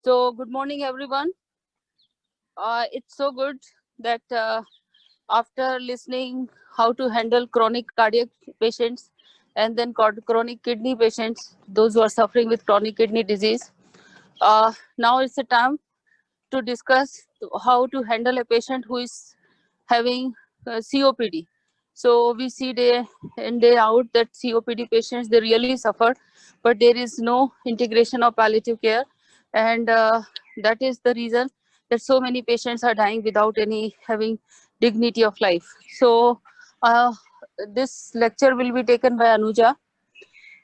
So, good morning, everyone. It's so good that after listening how to handle chronic cardiac patients and then chronic kidney patients, those who are suffering with chronic kidney disease, now it's a time to discuss how to handle a patient who is having COPD. So we see day in day out that COPD patients they really suffer, but there is no integration of palliative care, and that is the reason that so many patients are dying without any having dignity of life. So uh, this lecture will be taken by Anuja.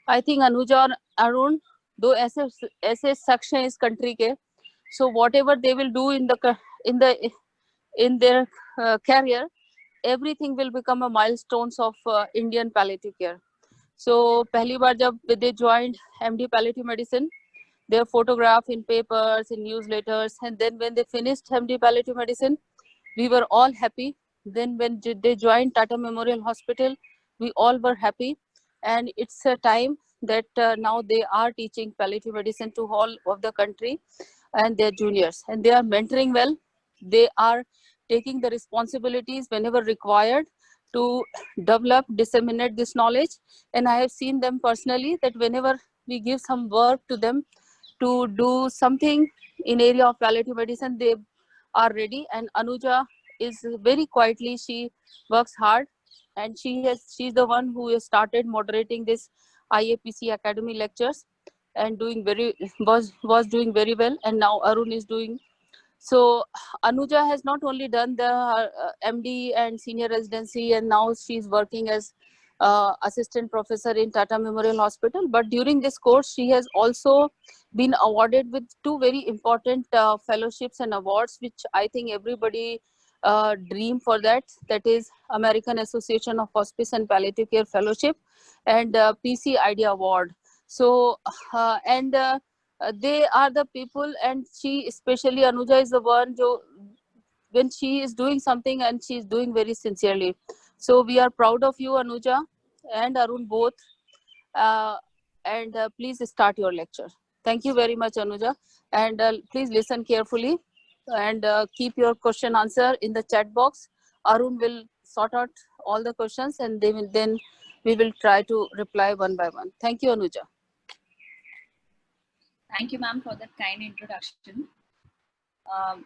I think Anuja or Arun, though ऐसे शख्स हैं इस country के, so whatever they will do in the in their career, everything will become a milestones of Indian palliative care. So पहली बार जब they joined MD palliative medicine, their photograph in papers, in newsletters, and then when they finished MD palliative medicine, we were all happy. Then when they joined Tata Memorial Hospital, we all were happy, and it's a time that now they are teaching palliative medicine to all of the country and their juniors, and they are mentoring well. They are taking the responsibilities whenever required to develop, disseminate this knowledge. And I have seen them personally that whenever we give some work to them to do something in area of palliative medicine, they are ready. And Anuja is very quietly, she works hard, and she's the one who has started moderating this IAPC Academy lectures and doing was doing very well, and now Arun is doing. So Anuja has not only done the MD and senior residency, and now she's working as assistant professor in Tata Memorial Hospital, but during this course she has also been awarded with two very important fellowships and awards, which I think everybody dream for. That is American Association of Hospice and Palliative Care Fellowship and PC Idea Award. So and they are the people, and she, especially Anuja, is the one jo, when she is doing something and she is doing very sincerely. So we are proud of you, Anuja and Arun both. uh, and please start your lecture. Thank you very much, Anuja, and please listen carefully and keep your question answer in the chat box. Arun will sort out all the questions, and then we will try to reply one by one. Thank you, Anuja. Thank you, ma'am, for that kind introduction. I'll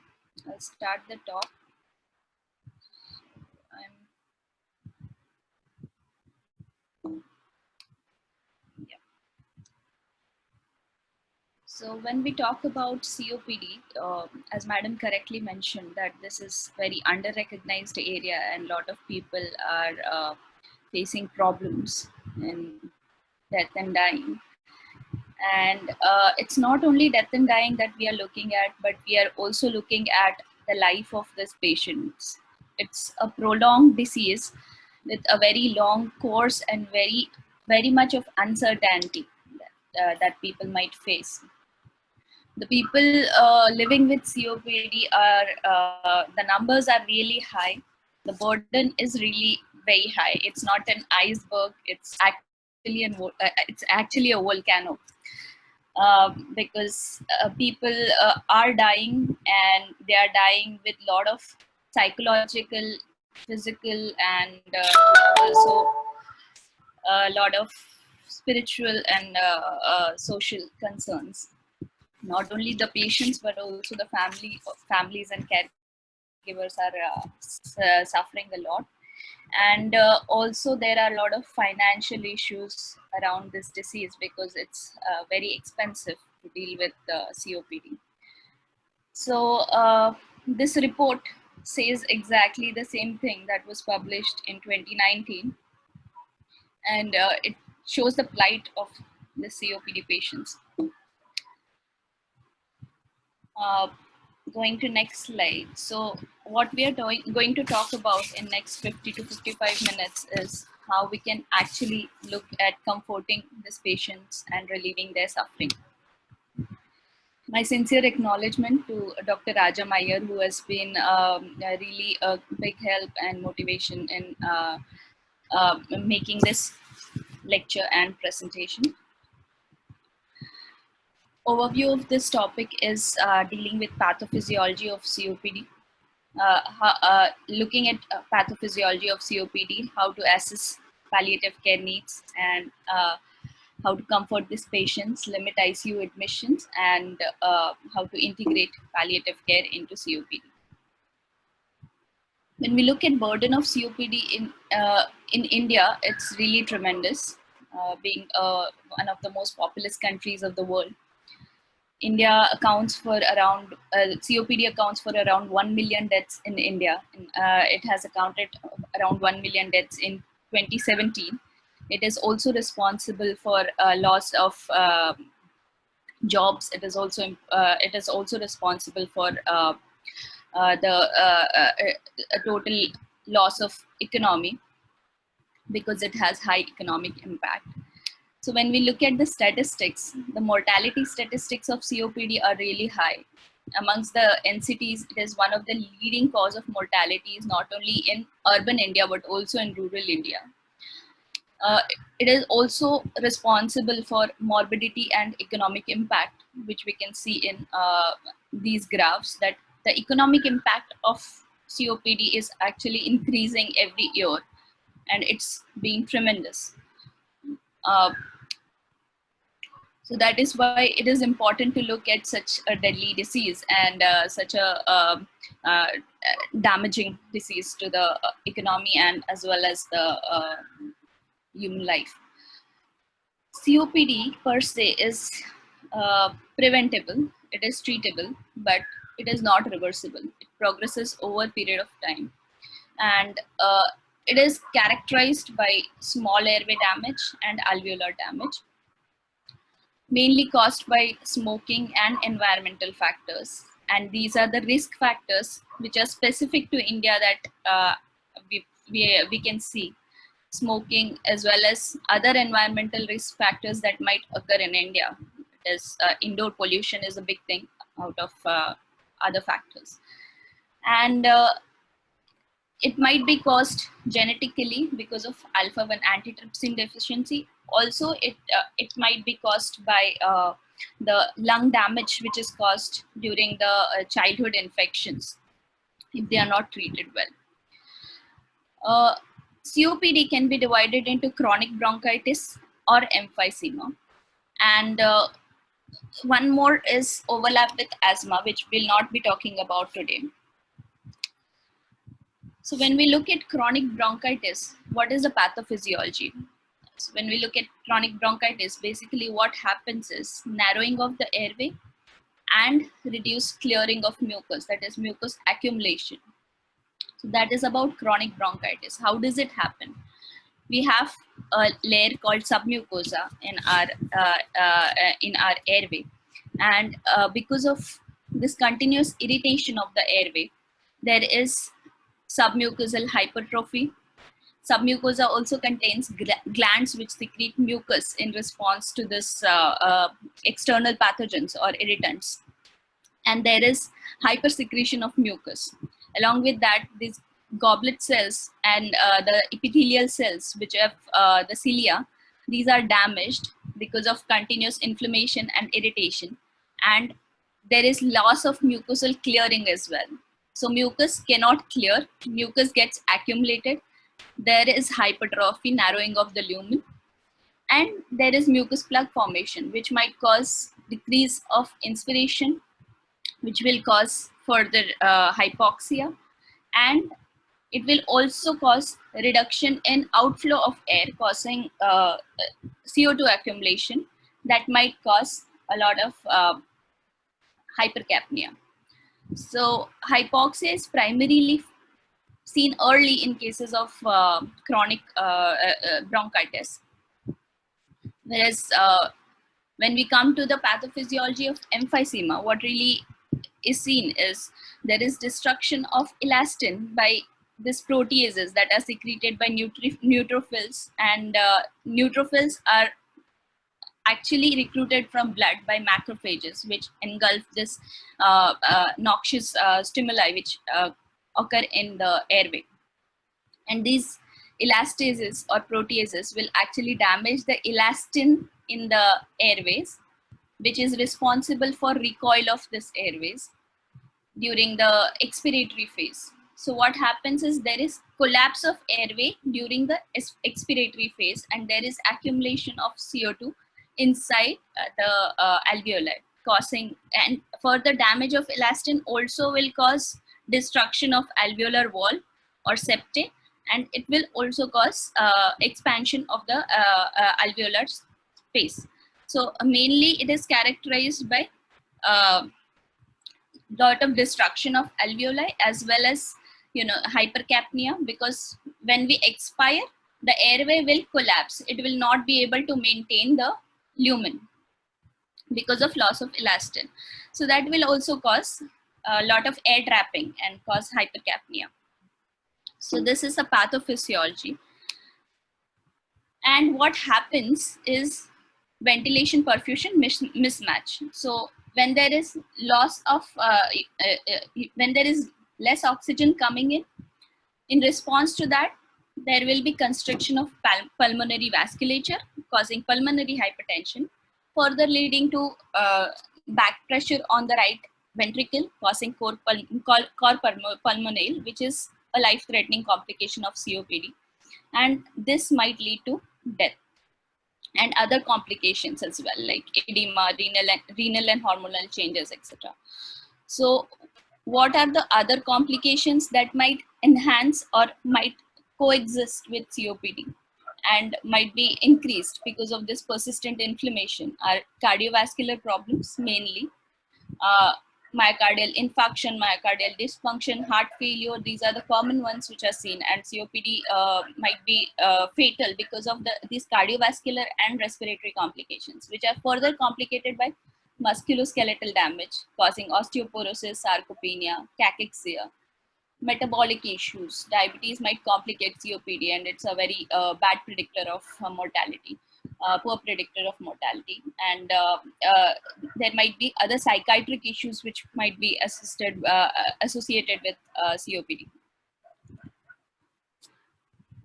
start the talk. So when we talk about COPD, as madam correctly mentioned, that this is very under-recognized area, and a lot of people are facing problems in death and dying. And it's not only death and dying that we are looking at, but we are also looking at the life of these patients. It's a prolonged disease with a very long course and very much of uncertainty that people might face. The people living with COPD the numbers are really high. The burden is really very high. It's not an iceberg. It's actually a volcano. Because people are dying, and they are dying with a lot of psychological, physical, and also a lot of spiritual and social concerns. Not only the patients, but also the families and caregivers are suffering a lot. And also there are a lot of financial issues around this disease, because it's very expensive to deal with COPD. So this report says exactly the same thing that was published in 2019, and it shows the plight of the COPD patients. Going to next slide. So what we are going to talk about in next 50 to 55 minutes is how we can actually look at comforting these patients and relieving their suffering. My sincere acknowledgement to Dr. Raja Meyer, who has been really a big help and motivation in making this lecture and presentation. overview of this topic is dealing with pathophysiology of COPD. Looking at pathophysiology of COPD, how to assess palliative care needs, and how to comfort these patients, limit ICU admissions, and how to integrate palliative care into COPD. When we look at burden of COPD in India, it's really tremendous. Being one of the most populous countries of the world, India accounts for around COPD accounts for around 1 million deaths in India. It has accounted around 1 million deaths in 2017. It is also responsible for loss of jobs. It is also responsible for a total loss of economy because it has high economic impact. So when we look at the statistics, the mortality statistics of COPD are really high. Amongst the NCTs, it is one of the leading cause of mortalities, not only in urban India, but also in rural India. It is also responsible for morbidity and economic impact, which we can see in these graphs, that the economic impact of COPD is actually increasing every year, and it's being tremendous. So that is why it is important to look at such a deadly disease and such a damaging disease to the economy and as well as the human life. COPD per se is preventable, it is treatable, but it is not reversible. It progresses over a period of time. And it is characterized by small airway damage and alveolar damage, mainly caused by smoking and environmental factors. And these are the risk factors which are specific to India that we can see. Smoking as well as other environmental risk factors that might occur in India. It is indoor pollution is a big thing out of other factors. And it might be caused genetically because of alpha-1 antitrypsin deficiency. Also, it might be caused by the lung damage which is caused during the childhood infections if they are not treated well. COPD can be divided into chronic bronchitis or emphysema. And one more is overlap with asthma, which we'll not be talking about today. So when we look at chronic bronchitis, what is the pathophysiology? So when we look at chronic bronchitis, basically what happens is narrowing of the airway and reduced clearing of mucus, that is mucus accumulation. So that is about chronic bronchitis. How does it happen? We have a layer called submucosa in our airway, and because of this continuous irritation of the airway, there is submucosal hypertrophy. Submucosa also contains glands which secrete mucus in response to this external pathogens or irritants, and there is hypersecretion of mucus. Along with that, these goblet cells and the epithelial cells, which have the cilia, these are damaged because of continuous inflammation and irritation, and there is loss of mucosal clearing as well. So mucus cannot clear, mucus gets accumulated, there is hypertrophy, narrowing of the lumen, and there is mucus plug formation, which might cause decrease of inspiration, which will cause further hypoxia, and it will also cause reduction in outflow of air, causing CO2 accumulation that might cause a lot of hypercapnia. So hypoxia is primarily seen early in cases of chronic bronchitis. Whereas when we come to the pathophysiology of emphysema, what really is seen is there is destruction of elastin by these proteases that are secreted by neutrophils, and neutrophils are actually recruited from blood by macrophages, which engulf this noxious stimuli which occur in the airway. And these elastases or proteases will actually damage the elastin in the airways, which is responsible for recoil of this airways during the expiratory phase. So what happens is there is collapse of airway during the expiratory phase, and there is accumulation of CO2 inside the alveoli, causing, and further damage of elastin also will cause destruction of alveolar wall or septae, and it will also cause expansion of the alveolar space. So mainly it is characterized by lot of destruction of alveoli as well as hypercapnia, because when we expire the airway will collapse, it will not be able to maintain the lumen because of loss of elastin. So that will also cause a lot of air trapping and cause hypercapnia. So this is a pathophysiology. And what happens is ventilation perfusion mismatch. So when there is loss of when there is less oxygen coming in response to that there will be constriction of pulmonary vasculature causing pulmonary hypertension, further leading to back pressure on the right ventricle causing cor pulmonale, which is a life threatening complication of COPD, and this might lead to death and other complications as well, like edema, renal and hormonal changes, etc. So what are the other complications that might enhance or might coexist with COPD and might be increased because of this persistent inflammation? Are cardiovascular problems mainly, uh, myocardial infarction, myocardial dysfunction, heart failure. These are the common ones which are seen, and COPD might be fatal because of these cardiovascular and respiratory complications, which are further complicated by musculoskeletal damage causing osteoporosis, sarcopenia, cachexia. Metabolic issues, diabetes might complicate COPD, and it's a very bad predictor of mortality, poor predictor of mortality. And there might be other psychiatric issues which might be associated with COPD.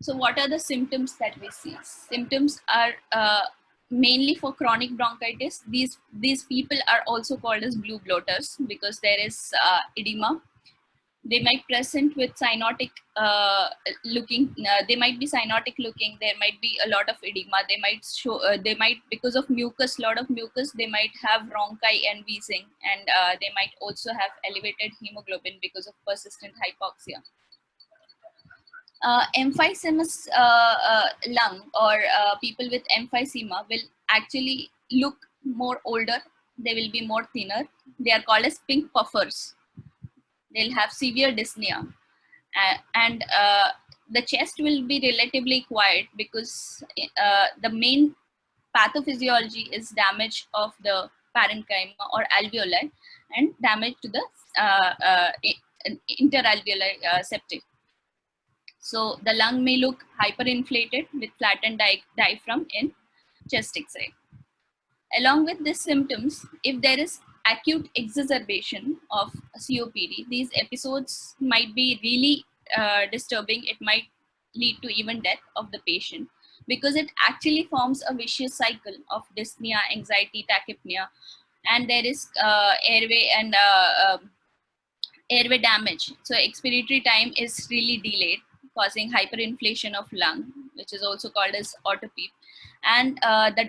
So what are the symptoms that we see? Symptoms are mainly for chronic bronchitis. These people are also called as blue bloaters because there is edema. They might present with cyanotic looking, they might be cyanotic looking, there might be a lot of edema, they might show, they might, because of mucus, lot of mucus, they might have rhonchi and wheezing, and they might also have elevated hemoglobin because of persistent hypoxia. Emphysematous lung or people with emphysema will actually look more older, they will be more thinner, they are called as pink puffers. They'll have severe dyspnea, and the chest will be relatively quiet because the main pathophysiology is damage of the parenchyma or alveoli and damage to the interalveolar septum. So the lung may look hyperinflated with flattened diaphragm in chest X-ray. Along with these symptoms, if there is acute exacerbation of COPD, these episodes might be really disturbing. It might lead to even death of the patient because it actually forms a vicious cycle of dyspnea, anxiety, tachypnea, and there is airway and airway damage. So expiratory time is really delayed, causing hyperinflation of lung, which is also called as autopep. And the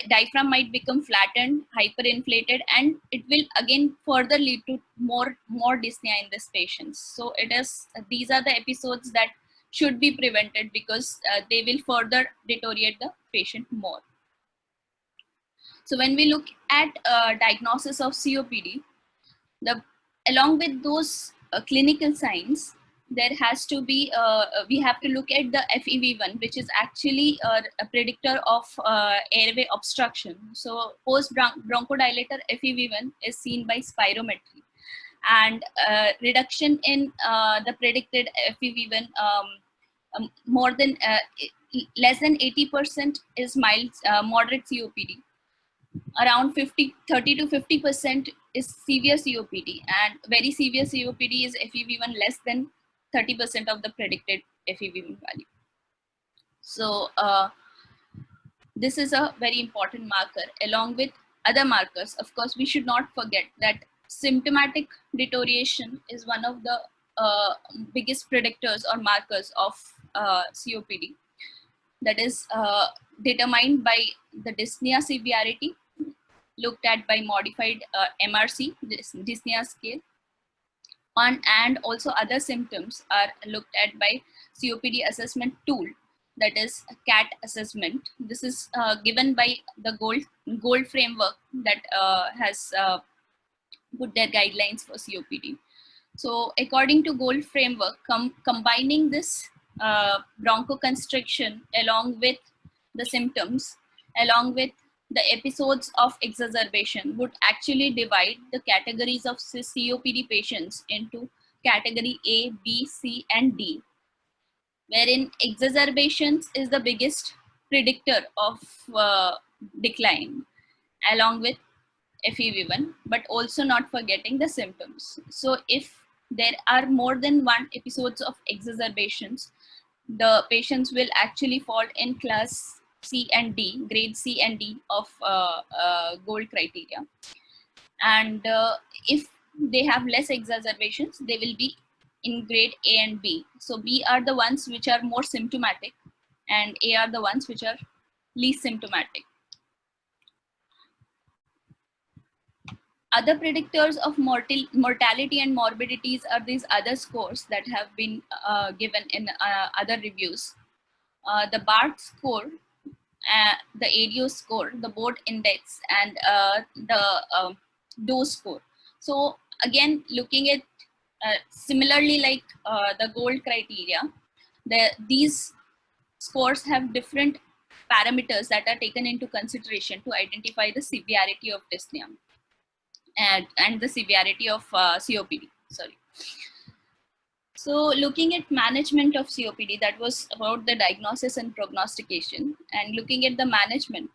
diaphragm might become flattened, hyperinflated, and it will again further lead to more dyspnea in this patients. So these are the episodes that should be prevented because they will further deteriorate the patient more. So when we look at diagnosis of COPD, along with those clinical signs, there has to be, we have to look at the FEV1, which is actually a predictor of airway obstruction. So post-bronchodilator FEV1 is seen by spirometry. And reduction in the predicted FEV1 more than, less than 80% is mild, moderate COPD. Around 30 to 50% is severe COPD, and very severe COPD is FEV1 less than 30% of the predicted FEV1 value. So this is a very important marker along with other markers. Of course, we should not forget that symptomatic deterioration is one of the biggest predictors or markers of COPD. That is determined by the dyspnea severity, looked at by modified MRC, dyspnea scale, and also other symptoms are looked at by COPD assessment tool, that is CAT assessment. This is given by the GOLD framework that has put their guidelines for COPD. So according to GOLD framework, combining this bronchoconstriction along with the symptoms, along with the episodes of exacerbation, would actually divide the categories of COPD patients into category A, B, C, and D, wherein exacerbations is the biggest predictor of decline, along with FEV1, but also not forgetting the symptoms. So if there are more than one episodes of exacerbations, the patients will actually fall in class C and D, grade C and D of GOLD criteria. And if they have less exacerbations, they will be in grade A and B. So B are the ones which are more symptomatic, and A are the ones which are least symptomatic. Other predictors of mortality and morbidities are these other scores that have been given in other reviews. The BART score, the ADO score, the Board index, and the dose score. So again, looking at similarly like the GOLD criteria, these scores have different parameters that are taken into consideration to identify the severity of dyspnea and the severity of COPD. Sorry. So looking at management of COPD, that was about the diagnosis and prognostication, and looking at the management.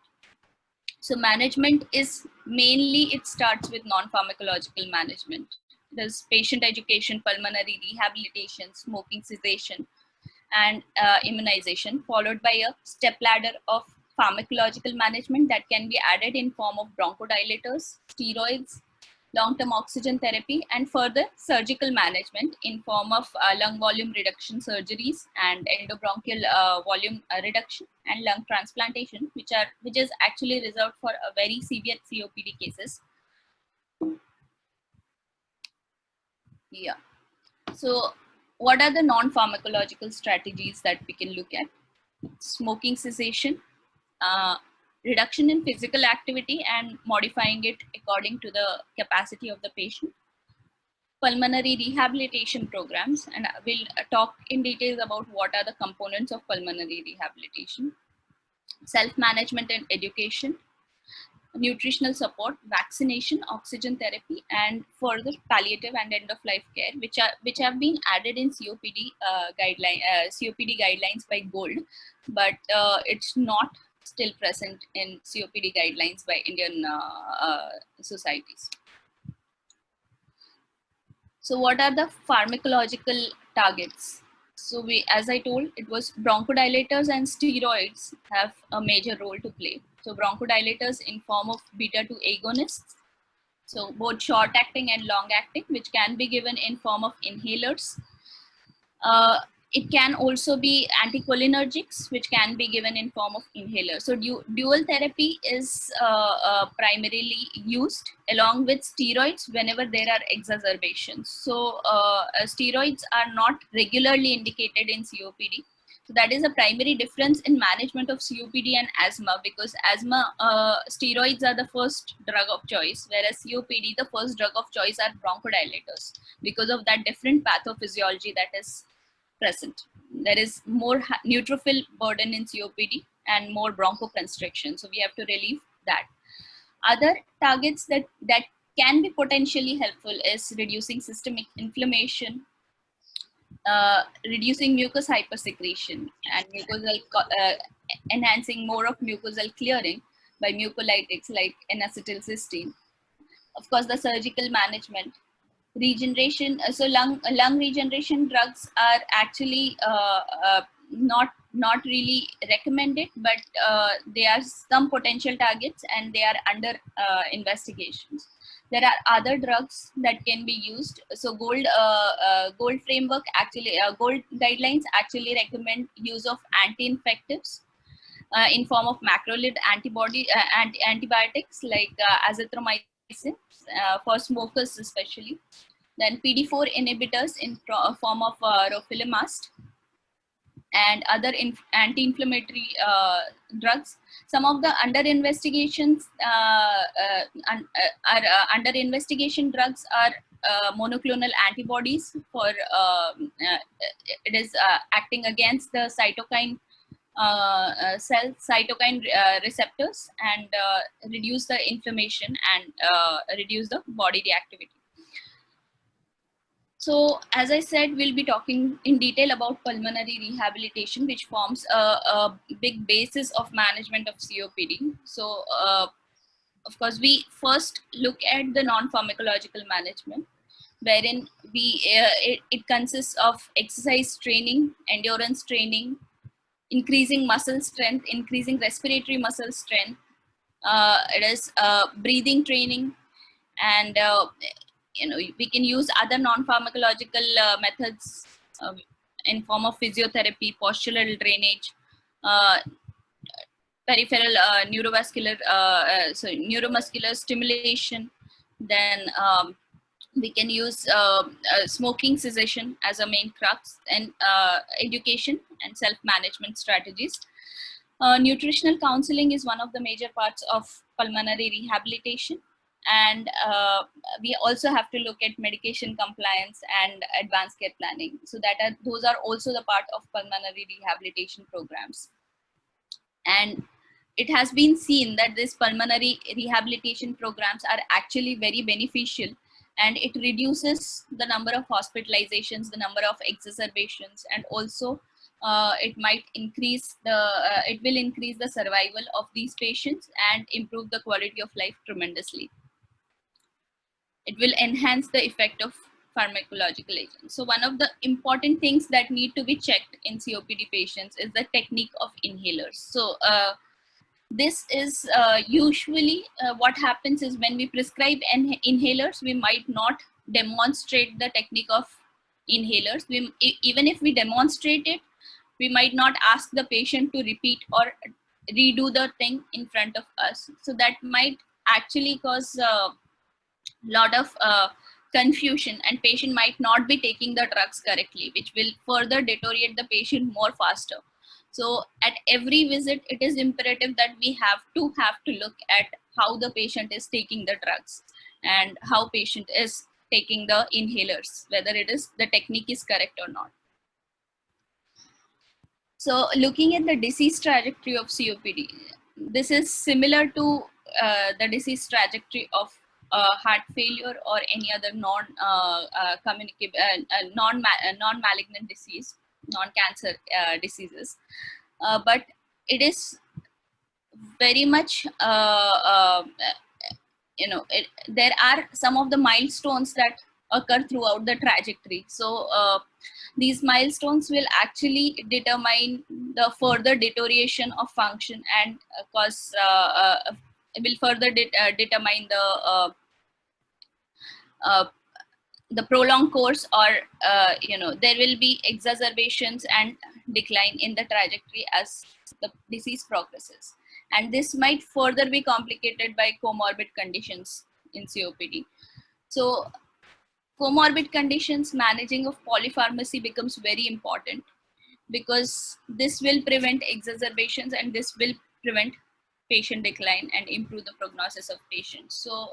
So management is mainly, it starts with non-pharmacological management. There's patient education, pulmonary rehabilitation, smoking cessation, and immunization, followed by a stepladder of pharmacological management that can be added in form of bronchodilators, steroids, long-term oxygen therapy, and further surgical management in form of lung volume reduction surgeries and endobronchial volume reduction and lung transplantation, which is actually reserved for a very severe COPD cases. Yeah. So what are the non-pharmacological strategies that we can look at? Smoking cessation, reduction in physical activity and modifying it according to the capacity of the patient, pulmonary rehabilitation programs, and we'll talk in details about what are the components of pulmonary rehabilitation, self-management and education, nutritional support, vaccination, oxygen therapy, and further palliative and end-of-life care, which have been added in COPD guidelines by GOLD, but it's not still present in COPD guidelines by Indian societies. So what are the pharmacological targets? So as I told, it was bronchodilators and steroids have a major role to play. So bronchodilators in form of beta-2 agonists, so both short acting and long acting, which can be given in form of inhalers. It can also be anticholinergics, which can be given in form of inhaler. So dual therapy is primarily used along with steroids whenever there are exacerbations. So steroids are not regularly indicated in COPD. So that is a primary difference in management of COPD and asthma, because asthma, steroids are the first drug of choice, whereas COPD, the first drug of choice are bronchodilators, because of that different pathophysiology that is present. There is more neutrophil burden in COPD and more bronchoconstriction. So we have to relieve that. Other targets that can be potentially helpful is reducing systemic inflammation, reducing mucus hypersecretion, and mucosal enhancing more of mucosal clearing by mucolytics like N-acetylcysteine. Of course, the surgical management, regeneration. So lung regeneration drugs are actually not not really recommended, but they are some potential targets and they are under investigations. There are other drugs that can be used. So gold framework actually, gold guidelines actually recommend use of anti-infectives in form of macrolide antibiotics like azithromycin for smokers especially. Then PD4 inhibitors in form of rofilumast and other anti-inflammatory drugs. Some of the under investigations under investigation drugs are monoclonal antibodies for it is acting against the cytokine cytokine receptors and reduce the inflammation and reduce the body reactivity. So as I said, we'll be talking in detail about pulmonary rehabilitation, which forms a big basis of management of COPD. So of course, we first look at the non-pharmacological management, wherein it consists of exercise training, endurance training, increasing muscle strength, increasing respiratory muscle strength. It is breathing training, and we can use other non-pharmacological methods in form of physiotherapy, postural drainage, peripheral neuromuscular stimulation. Then we can use smoking cessation as a main crux, and education and self-management strategies. Nutritional counseling is one of the major parts of pulmonary rehabilitation. And we also have to look at medication compliance and advanced care planning. So those are also the part of pulmonary rehabilitation programs. And it has been seen that these pulmonary rehabilitation programs are actually very beneficial, and it reduces the number of hospitalizations, the number of exacerbations, and also it will increase the survival of these patients and improve the quality of life tremendously. It will enhance the effect of pharmacological agents. So one of the important things that need to be checked in COPD patients is the technique of inhalers. So this is usually what happens is when we prescribe inhalers, we might not demonstrate the technique of inhalers. Even if we demonstrate it, we might not ask the patient to repeat or redo the thing in front of us. So that might actually cause a lot of confusion, and patient might not be taking the drugs correctly, which will further deteriorate the patient more faster. So at every visit, it is imperative that we have to look at how the patient is taking the drugs and how patient is taking the inhalers, whether the technique is correct or not. So looking at the disease trajectory of COPD, this is similar to the disease trajectory of heart failure or any other non-malignant disease, non-cancer diseases, but it is very much there are some of the milestones that occur throughout the trajectory. So these milestones will actually determine the further deterioration of function and will further determine the prolonged course, or there will be exacerbations and decline in the trajectory as the disease progresses, and this might further be complicated by comorbid conditions in COPD. So comorbid conditions, managing of polypharmacy becomes very important, because this will prevent exacerbations and this will prevent patient decline and improve the prognosis of patients. So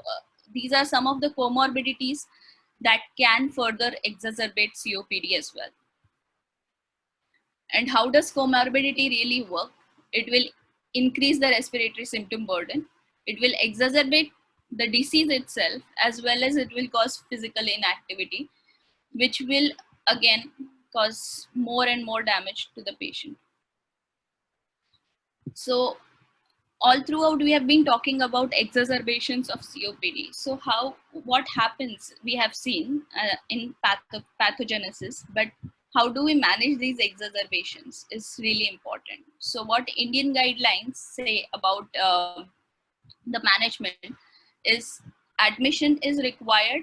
these are some of the comorbidities that can further exacerbate COPD as well. And how does comorbidity really work? It will increase the respiratory symptom burden. It will exacerbate the disease itself, as well as it will cause physical inactivity, which will again cause more and more damage to the patient. So all throughout we have been talking about exacerbations of COPD. So what happens, we have seen in pathogenesis, but how do we manage these exacerbations is really important. So what Indian guidelines say about the management is admission is required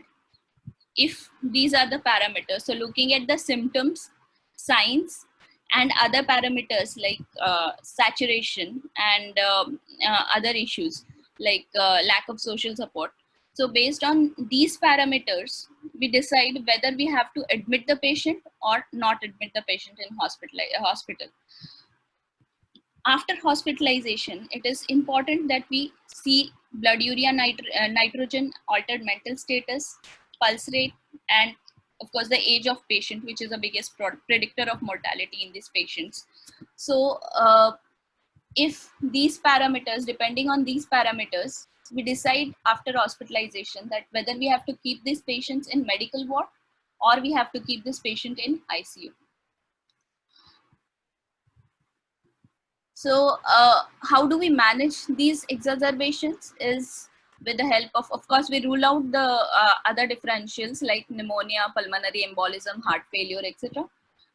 if these are the parameters. So looking at the symptoms, signs, and other parameters like saturation and other issues like lack of social support. So based on these parameters, we decide whether we have to admit the patient or not admit the patient in hospital. After hospitalization, it is important that we see blood urea nitrogen, altered mental status, pulse rate, and of course the age of patient, which is the biggest predictor of mortality in these patients. So if these parameters, depending on these parameters, we decide after hospitalization that whether we have to keep these patients in medical ward or we have to keep this patient in ICU. So how do we manage these exacerbations is with the help of course, we rule out the other differentials like pneumonia, pulmonary embolism, heart failure, etc.,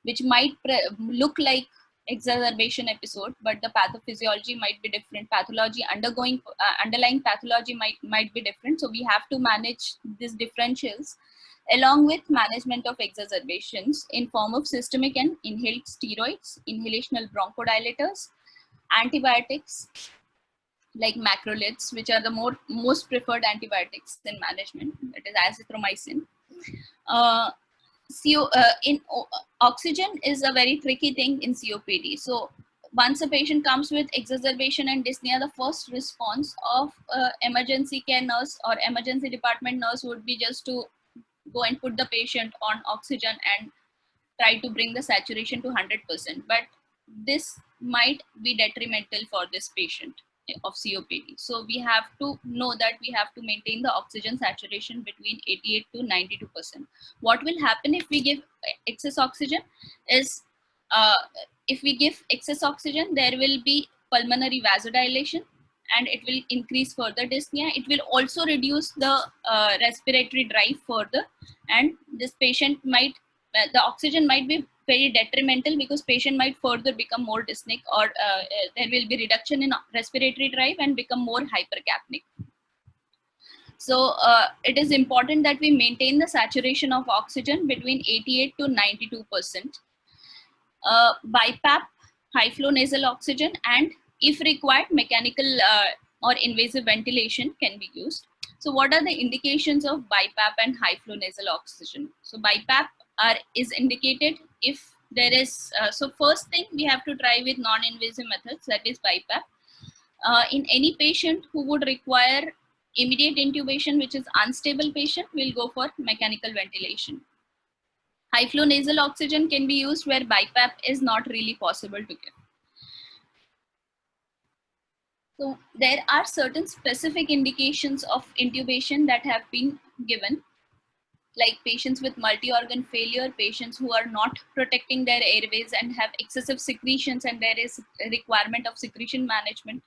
which might look like exacerbation episode, but the pathophysiology might be different. Pathology underlying pathology might be different. So we have to manage these differentials along with management of exacerbations in form of systemic and inhaled steroids, inhalational bronchodilators, antibiotics like macrolides, which are the most preferred antibiotics in management, that is azithromycin. Oxygen is a very tricky thing in COPD. So once a patient comes with exacerbation and dyspnea, the first response of emergency care nurse or emergency department nurse would be just to go and put the patient on oxygen and try to bring the saturation to 100%. But this might be detrimental for this patient of COPD. So we have to know that we have to maintain the oxygen saturation between 88 to 92%. What will happen if we give excess oxygen is, if we give excess oxygen, there will be pulmonary vasodilation and it will increase further dyspnea. It will also reduce the respiratory drive further, and this patient might, the oxygen might be very detrimental because patient might further become more dyspneic, or there will be reduction in respiratory drive and become more hypercapnic. So it is important that we maintain the saturation of oxygen between 88 to 92%. BiPAP, high flow nasal oxygen, and if required, mechanical or invasive ventilation can be used. So what are the indications of BiPAP and high flow nasal oxygen? So BiPAP is indicated if there is, so first thing we have to try with non-invasive methods, that is BiPAP. In any patient who would require immediate intubation, which is unstable patient, we'll go for mechanical ventilation. High flow nasal oxygen can be used where BiPAP is not really possible to give. So there are certain specific indications of intubation that have been given, like patients with multi-organ failure, patients who are not protecting their airways and have excessive secretions and there is a requirement of secretion management,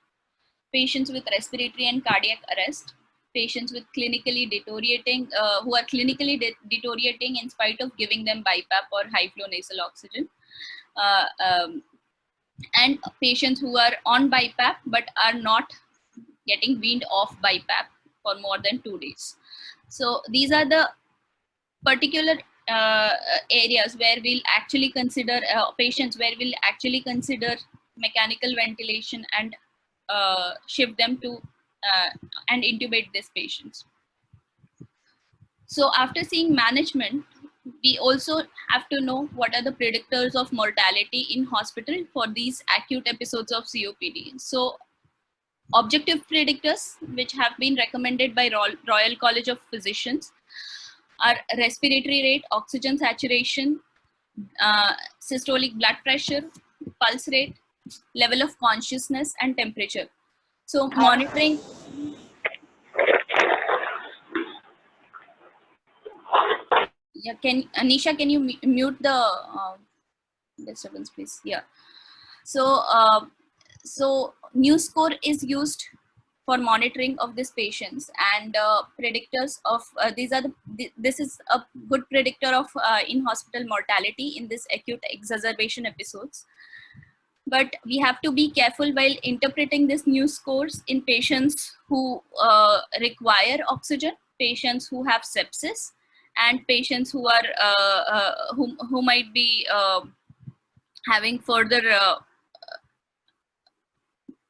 patients with respiratory and cardiac arrest, patients with clinically deteriorating, who are clinically deteriorating in spite of giving them BiPAP or high flow nasal oxygen, and patients who are on BiPAP but are not getting weaned off BiPAP for more than 2 days. So these are the particular areas where we'll actually consider patients where we'll actually consider mechanical ventilation and shift them to and intubate these patients. So after seeing management, we also have to know what are the predictors of mortality in hospital for these acute episodes of COPD. So objective predictors, which have been recommended by Royal College of Physicians, are respiratory rate, oxygen saturation, systolic blood pressure, pulse rate, level of consciousness, and temperature. So monitoring. Yeah, Anisha, can you mute the disturbance, please? Yeah. So so new score is used for monitoring of these patients, and predictors of this is a good predictor of in hospital mortality in this acute exacerbation episodes. But we have to be careful while interpreting this new scores in patients who require oxygen, patients who have sepsis, and patients who are who might be having further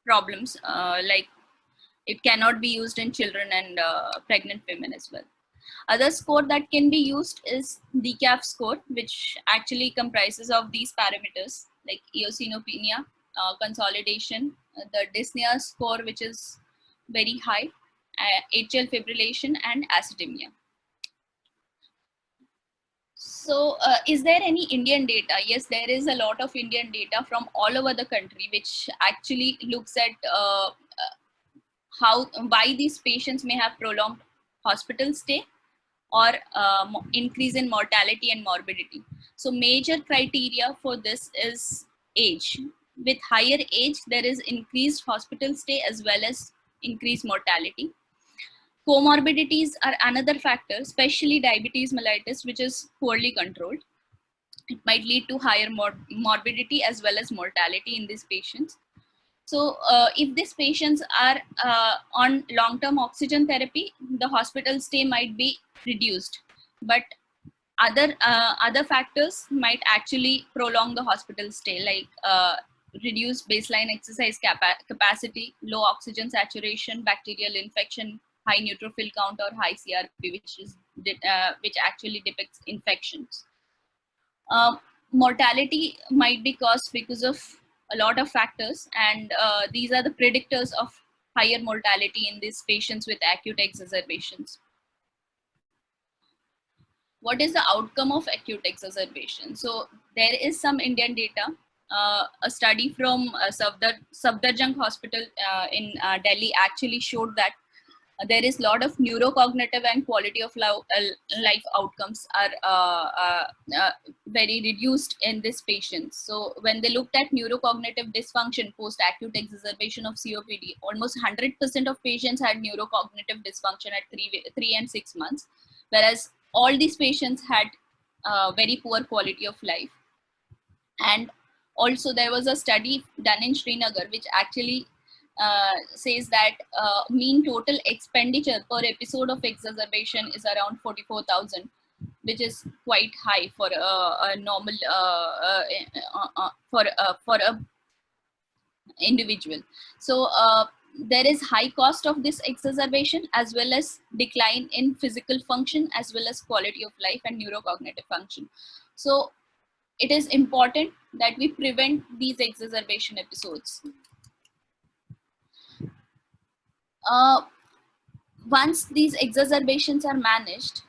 problems, like it cannot be used in children and pregnant women as well. Other score that can be used is DCAF score, which actually comprises of these parameters like eosinopenia, consolidation, the dyspnea score, which is very high, atrial fibrillation, and acidemia. So is there any Indian data? Yes, there is a lot of Indian data from all over the country, which actually looks at why these patients may have prolonged hospital stay or increase in mortality and morbidity. So major criteria for this is age. With higher age, there is increased hospital stay as well as increased mortality. Comorbidities are another factor, especially diabetes mellitus, which is poorly controlled. It might lead to higher morbidity as well as mortality in these patients. So if these patients are on long-term oxygen therapy, the hospital stay might be reduced, but other factors might actually prolong the hospital stay, like reduced baseline exercise capacity, low oxygen saturation, bacterial infection, high neutrophil count, or high CRP, which actually depicts infections. Mortality might be caused because of a lot of factors, and these are the predictors of higher mortality in these patients with acute exacerbations. What is the outcome of acute exacerbation? So there is some Indian data. A study from Safdarjung Hospital in Delhi actually showed that there is a lot of neurocognitive and quality of life outcomes are very reduced in these patients. So when they looked at neurocognitive dysfunction post-acute exacerbation of COPD, almost 100% of patients had neurocognitive dysfunction at 3 and 6 months, whereas all these patients had very poor quality of life. And also there was a study done in Srinagar which actually says that mean total expenditure per episode of exacerbation is around 44,000, which is quite high for a normal for a individual. So there is high cost of this exacerbation as well as decline in physical function as well as quality of life and neurocognitive function. So it is important that we prevent these exacerbation episodes. Once these exacerbations are managed,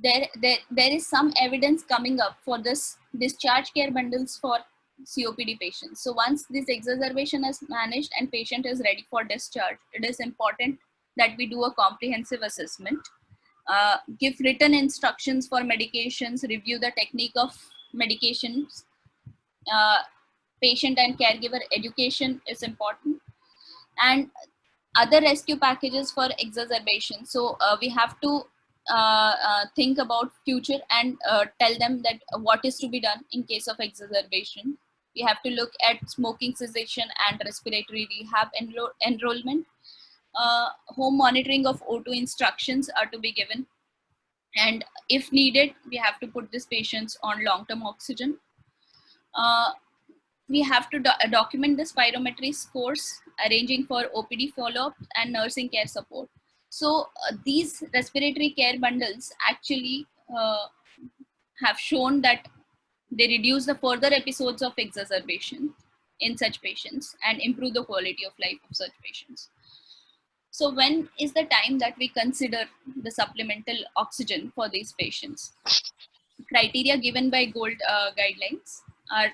there is some evidence coming up for this discharge care bundles for COPD patients. So once this exacerbation is managed and patient is ready for discharge, it is important that we do a comprehensive assessment, give written instructions for medications, review the technique of medications. Patient and caregiver education is important, and other rescue packages for exacerbation. So we have to think about future and tell them that what is to be done in case of exacerbation. We have to look at smoking cessation and respiratory rehab enrollment. Home monitoring of O2 instructions are to be given, and if needed, we have to put these patients on long-term oxygen. We have to document the spirometry scores, arranging for OPD follow-up and nursing care support. So these respiratory care bundles actually have shown that they reduce the further episodes of exacerbation in such patients and improve the quality of life of such patients. So when is the time that we consider the supplemental oxygen for these patients? Criteria given by GOLD guidelines are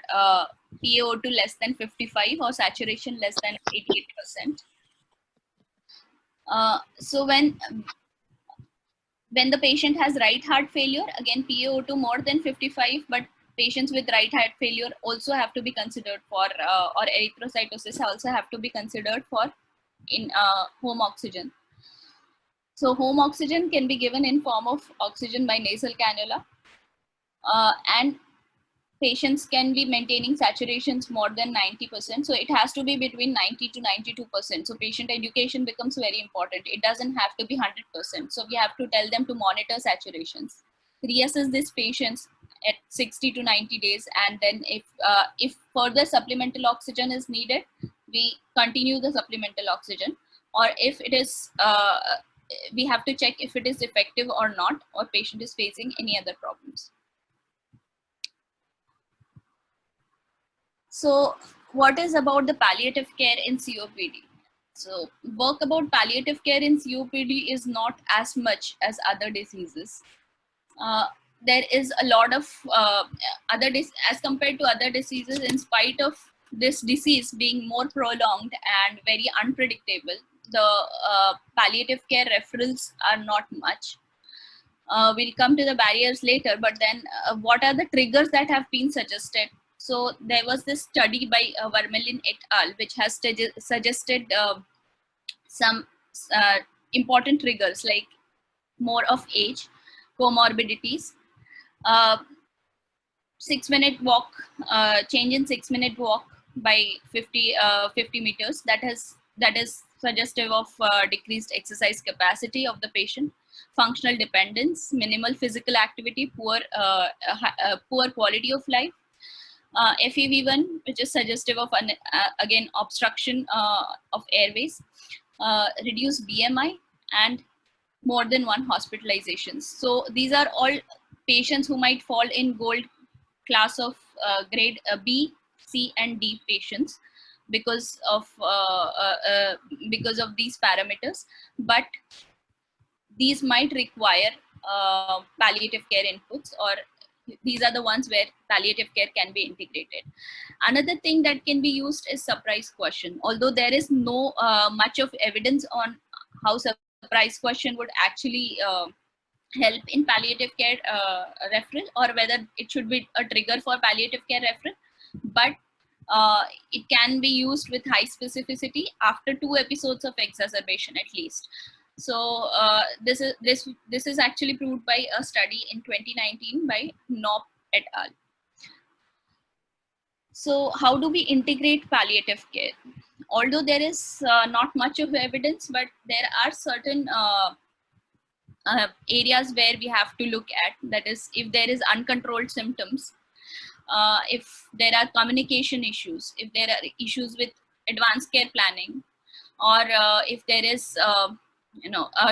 PaO2 less than 55 or saturation less than 88%. So when the patient has right heart failure, again PaO2 more than 55, but patients with right heart failure also have to be considered for, or erythrocytosis also have to be considered for in home oxygen. So home oxygen can be given in form of oxygen by nasal cannula, and patients can be maintaining saturations more than 90%. So it has to be between 90 to 92%. So patient education becomes very important. It doesn't have to be 100%. So we have to tell them to monitor saturations, reassess these patients at 60 to 90 days, and then if further supplemental oxygen is needed, we continue the supplemental oxygen, or if it is we have to check if it is effective or not, or patient is facing any other problems. So what is about the palliative care in COPD? So work about palliative care in COPD is not as much as other diseases. There is a lot of as compared to other diseases, in spite of this disease being more prolonged and very unpredictable, the palliative care referrals are not much. We'll come to the barriers later, but then what are the triggers that have been suggested? So there was this study by Vermeulen et al., which has suggested some important triggers like more of age, comorbidities, 6-minute walk, change in 6-minute walk by 50 meters. That is suggestive of decreased exercise capacity of the patient, functional dependence, minimal physical activity, poor quality of life, FEV1, which is suggestive of again obstruction of airways, reduced BMI, and more than one hospitalizations. So these are all patients who might fall in gold class of grade B, C, and D patients because of these parameters, but these might require palliative care inputs, or these are the ones where palliative care can be integrated. Another thing that can be used is surprise question. Although there is no much of evidence on how surprise question would actually help in palliative care referral, or whether it should be a trigger for palliative care referral, but it can be used with high specificity after 2 episodes of exacerbation at least. So this is actually proved by a study in 2019 by Knopp et al. So how do we integrate palliative care? Although there is not much of evidence, but there are certain areas where we have to look at. That is, if there is uncontrolled symptoms, if there are communication issues, if there are issues with advanced care planning, or if there is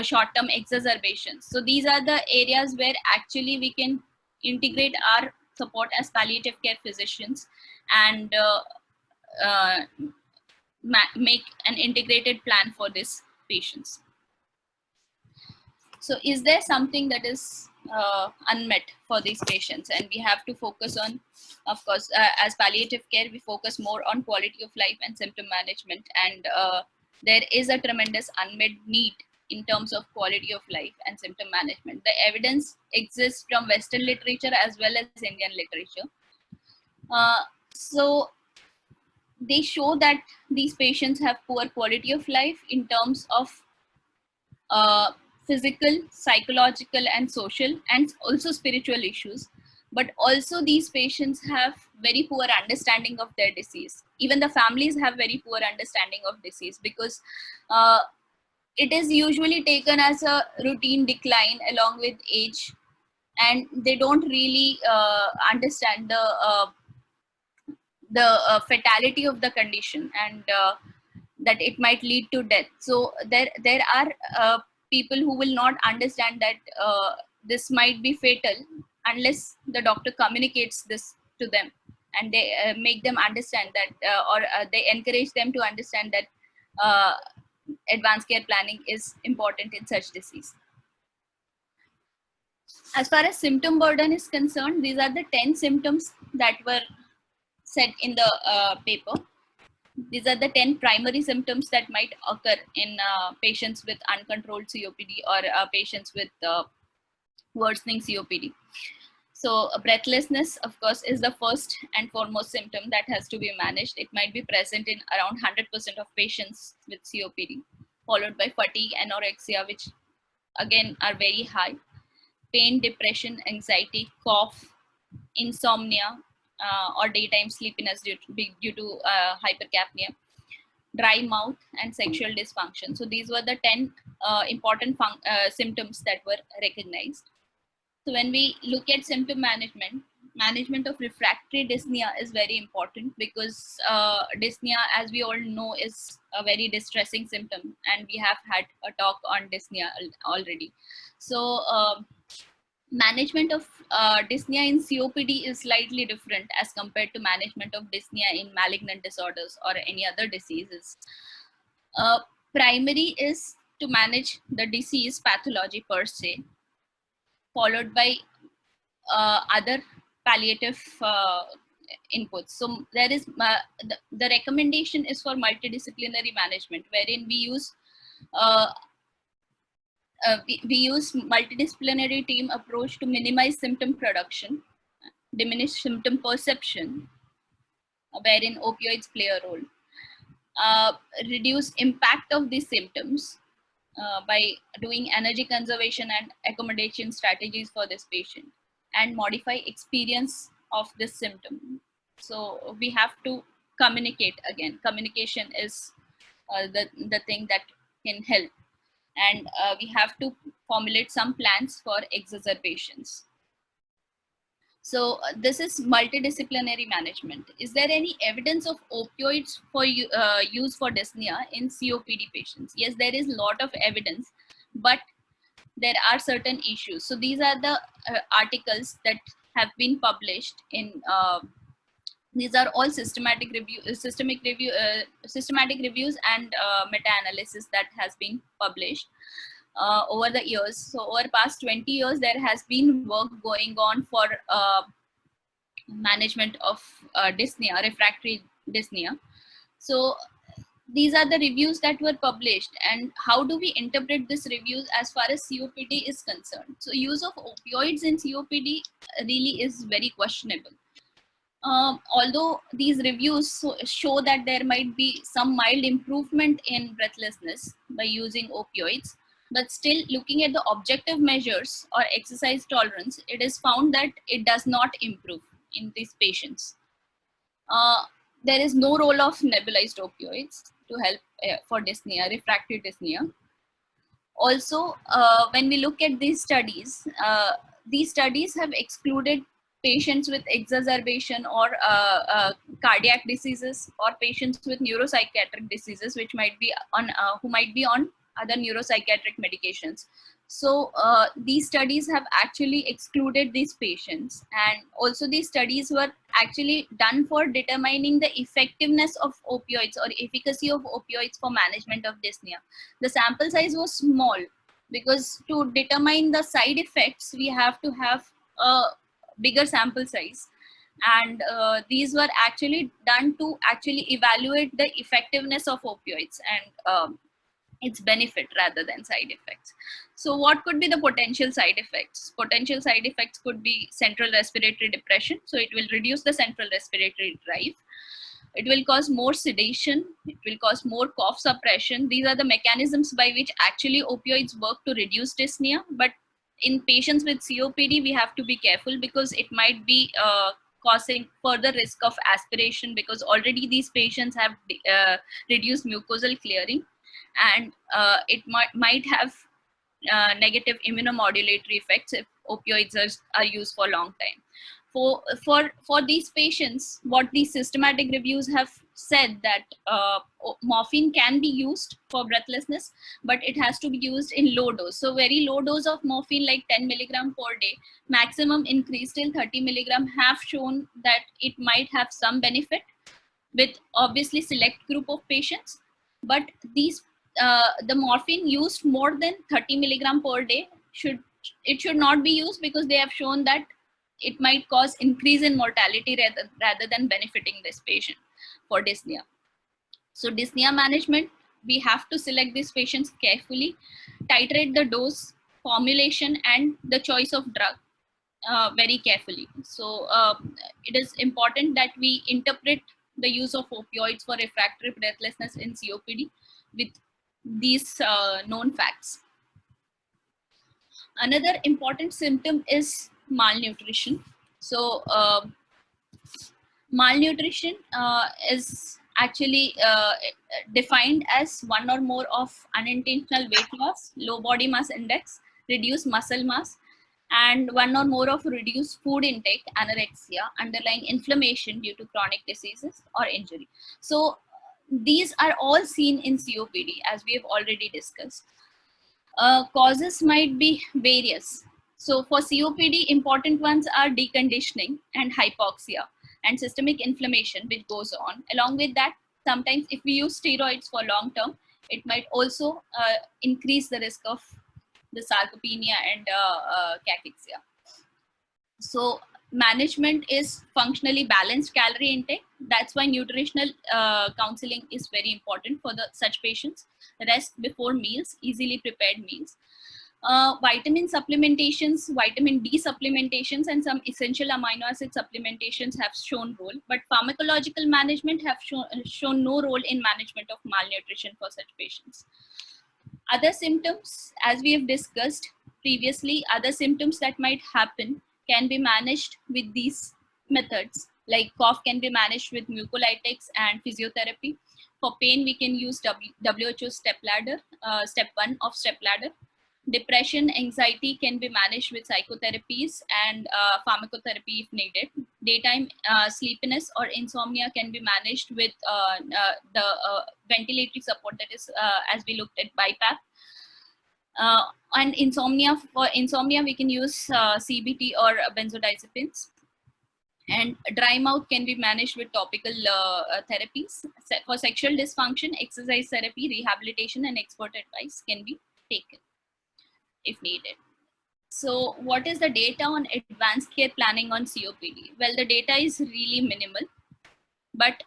short-term exacerbations. So these are the areas where actually we can integrate our support as palliative care physicians and make an integrated plan for these patients. So is there something that is unmet for these patients? And we have to focus on, of course, as palliative care, we focus more on quality of life and symptom management. And there is a tremendous unmet need in terms of quality of life and symptom management. The evidence exists from Western literature as well as Indian literature. So they show that these patients have poor quality of life in terms of physical, psychological, and social, and also spiritual issues. But also these patients have very poor understanding of their disease. Even the families have very poor understanding of disease, because it is usually taken as a routine decline along with age, and they don't really understand the fatality of the condition, and that it might lead to death. So there are people who will not understand that this might be fatal unless the doctor communicates this to them, and they make them understand that, or they encourage them to understand that advanced care planning is important in such disease. As far as symptom burden is concerned, these are the 10 symptoms that were said in the paper. These are the 10 primary symptoms that might occur in patients with uncontrolled COPD, or patients with worsening COPD. So breathlessness, of course, is the first and foremost symptom that has to be managed. It might be present in around 100% of patients with COPD, followed by fatigue, anorexia, which again are very high, pain, depression, anxiety, cough, insomnia, or daytime sleepiness due to hypercapnia, dry mouth, and sexual dysfunction. So these were the 10 important symptoms that were recognized. So when we look at symptom management, management of refractory dyspnea is very important, because dyspnea, as we all know, is a very distressing symptom, and we have had a talk on dyspnea already. So management of dyspnea in COPD is slightly different as compared to management of dyspnea in malignant disorders or any other diseases. Primary is to manage the disease pathology per se, followed by other palliative inputs. So there is the recommendation is for multidisciplinary management, wherein we use we use multidisciplinary team approach to minimize symptom production, diminish symptom perception, wherein opioids play a role, reduce impact of these symptoms by doing energy conservation and accommodation strategies for this patient, and modify experience of this symptom. So we have to communicate again. Communication is the thing that can help, and we have to formulate some plans for exacerbations. So this is multidisciplinary management. Is there any evidence of opioids for use for dyspnea in COPD patients? Yes, there is a lot of evidence, but there are certain issues. So these are the articles that have been published in. These are all systematic reviews and meta-analysis that has been published over the years. So over past 20 years, there has been work going on for management of dyspnea, refractory dyspnea. So these are the reviews that were published, and how do we interpret these reviews as far as COPD is concerned? So use of opioids in COPD really is very questionable. Although these reviews show that there might be some mild improvement in breathlessness by using opioids, but still looking at the objective measures or exercise tolerance, it is found that it does not improve in these patients. There is no role of nebulized opioids to help for dyspnea, refractory dyspnea. Also, when we look at these studies have excluded patients with exacerbation or cardiac diseases, or patients with neuropsychiatric diseases, which might be on who might be on other neuropsychiatric medications. So these studies have actually excluded these patients, and also these studies were actually done for determining the effectiveness of opioids or efficacy of opioids for management of dyspnea. The sample size was small, because to determine the side effects, we have to have a bigger sample size, and these were actually done to actually evaluate the effectiveness of opioids and its benefit rather than side effects. So what could be the potential side effects? Potential side effects could be central respiratory depression. So it will reduce the central respiratory drive. It will cause more sedation. It will cause more cough suppression. These are the mechanisms by which actually opioids work to reduce dyspnea. But in patients with COPD, we have to be careful, because it might be causing further risk of aspiration, because already these patients have reduced mucosal clearing, and it might have negative immunomodulatory effects if opioids are used for a long time. For these patients, what these systematic reviews have said, that morphine can be used for breathlessness, but it has to be used in low dose. So very low dose of morphine, like 10 milligram per day, maximum increase till 30 milligram, have shown that it might have some benefit with obviously select group of patients. But these the morphine used more than 30 milligram per day should not be used, because they have shown that it might cause increase in mortality rather than benefiting this patient for dyspnea. So dyspnea management, we have to select these patients carefully, titrate the dose, formulation, and the choice of drug. very carefully. So it is important that we interpret the use of opioids for refractory breathlessness in COPD with these known facts. Another important symptom is malnutrition. So malnutrition is actually defined as one or more of unintentional weight loss, low body mass index, reduced muscle mass, and one or more of reduced food intake, anorexia, underlying inflammation due to chronic diseases or injury. So these are all seen in COPD, as we have already discussed. Causes might be various. So for COPD, important ones are deconditioning and hypoxia and systemic inflammation, which goes on. Along with that, sometimes if we use steroids for long term, it might also increase the risk of the sarcopenia and cachexia. So management is functionally balanced calorie intake. That's why nutritional counseling is very important for such patients. Rest before meals, easily prepared meals. Vitamin supplementations, vitamin D supplementations, and some essential amino acid supplementations have shown role, but pharmacological management have shown no role in management of malnutrition for such patients. Other symptoms, as we have discussed previously, other symptoms that might happen can be managed with these methods. Like cough can be managed with mucolytics and physiotherapy. For pain, we can use WHO step ladder, step 1 of step ladder. Depression, anxiety can be managed with psychotherapies and pharmacotherapy if needed. Daytime sleepiness or insomnia can be managed with the ventilatory support, that is, as we looked at BiPAP. And insomnia, for insomnia, we can use CBT or benzodiazepines. And dry mouth can be managed with topical therapies. For sexual dysfunction, exercise therapy, rehabilitation, and expert advice can be taken if needed. So what is the data on advanced care planning on COPD? Well, the data is really minimal, but